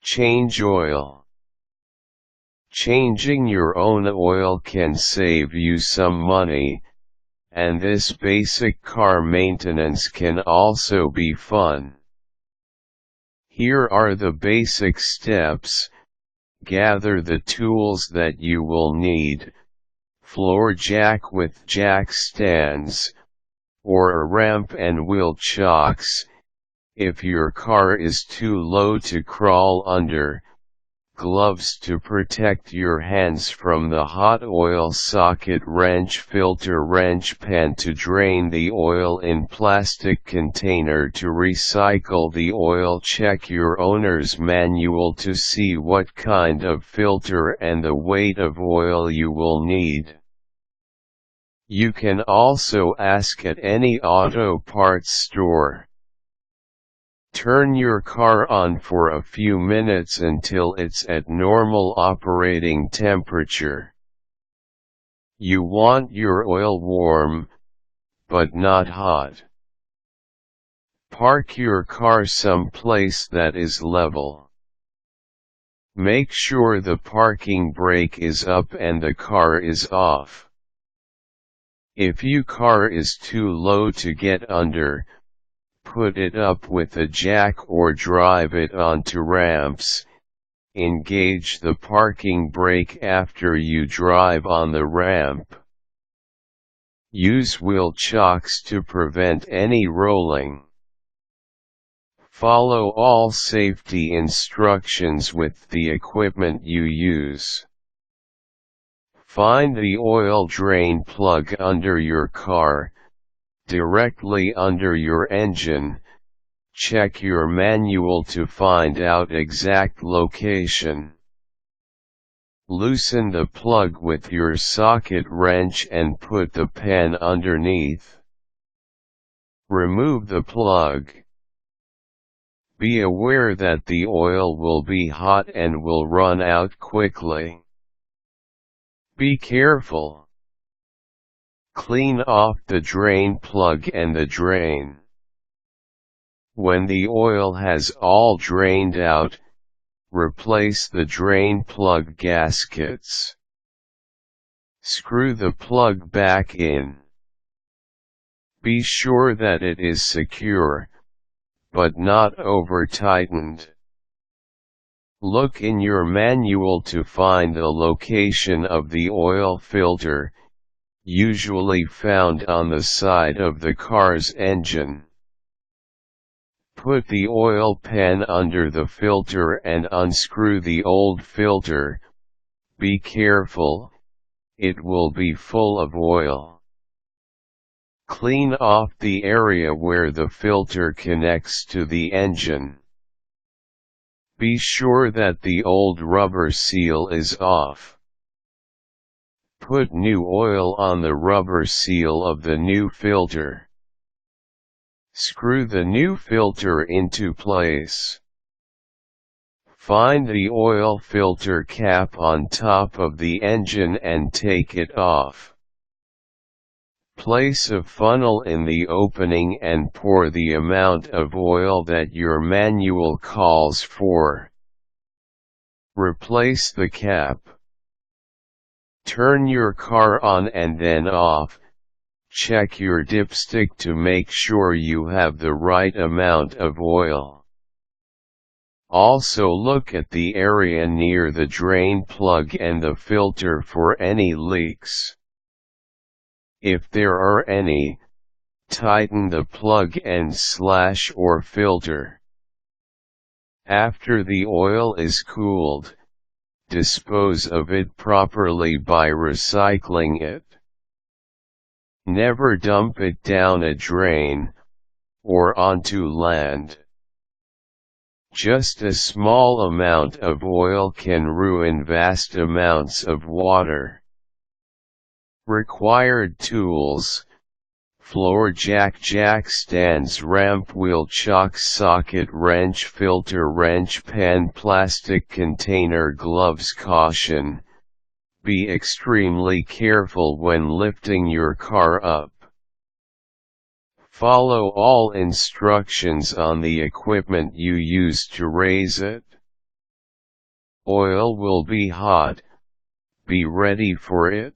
Change oil. Changing your own oil can save you some money, and this basic car maintenance can also be fun. Here are the basic steps. Gather the tools that you will need: floor jack with jack stands, or a ramp and wheel chocks. If your car is too low to crawl under, gloves to protect your hands from the hot oil, socket wrench, filter wrench, pan to drain the oil in plastic container to recycle the oil. Check your owner's manual to see what kind of filter and the weight of oil you will need. You can also ask at any auto parts store. Turn your car on for a few minutes until it's at normal operating temperature. You want your oil warm, but not hot. Park your car someplace that is level. Make sure the parking brake is up and the car is off. If your car is too low to get under, put it up with a jack or drive it onto ramps. Engage the parking brake after you drive on the ramp. Use wheel chocks to prevent any rolling. Follow all safety instructions with the equipment you use. Find the oil drain plug under your car, directly under your engine. Check your manual to find out exact location. Loosen the plug with your socket wrench and put the pan underneath. Remove the plug. Be aware that the oil will be hot and will run out quickly. Be careful. Clean off the drain plug and the drain. When the oil has all drained out, replace the drain plug gaskets. Screw the plug back in. Be sure that it is secure, but not over-tightened. Look in your manual to find the location of the oil filter, usually found on the side of the car's engine. Put the oil pan under the filter and unscrew the old filter. Be careful, it will be full of oil. Clean off the area where the filter connects to the engine. Be sure that the old rubber seal is off. Put new oil on the rubber seal of the new filter. Screw the new filter into place. Find the oil filter cap on top of the engine and take it off. Place a funnel in the opening and pour the amount of oil that your manual calls for. Replace the cap. Turn your car on and then off. Check your dipstick to make sure you have the right amount of oil. Also look at the area near the drain plug and the filter for any leaks. If there are any, tighten the plug end / or filter. After the oil is cooled, dispose of it properly by recycling it. Never dump it down a drain, or onto land. Just a small amount of oil can ruin vast amounts of water. Required tools: floor jack, jack stands, ramp, wheel chocks, socket wrench, filter wrench, pan, plastic container, gloves. Caution: be extremely careful when lifting your car up. Follow all instructions on the equipment you use to raise it. Oil will be hot, be ready for it.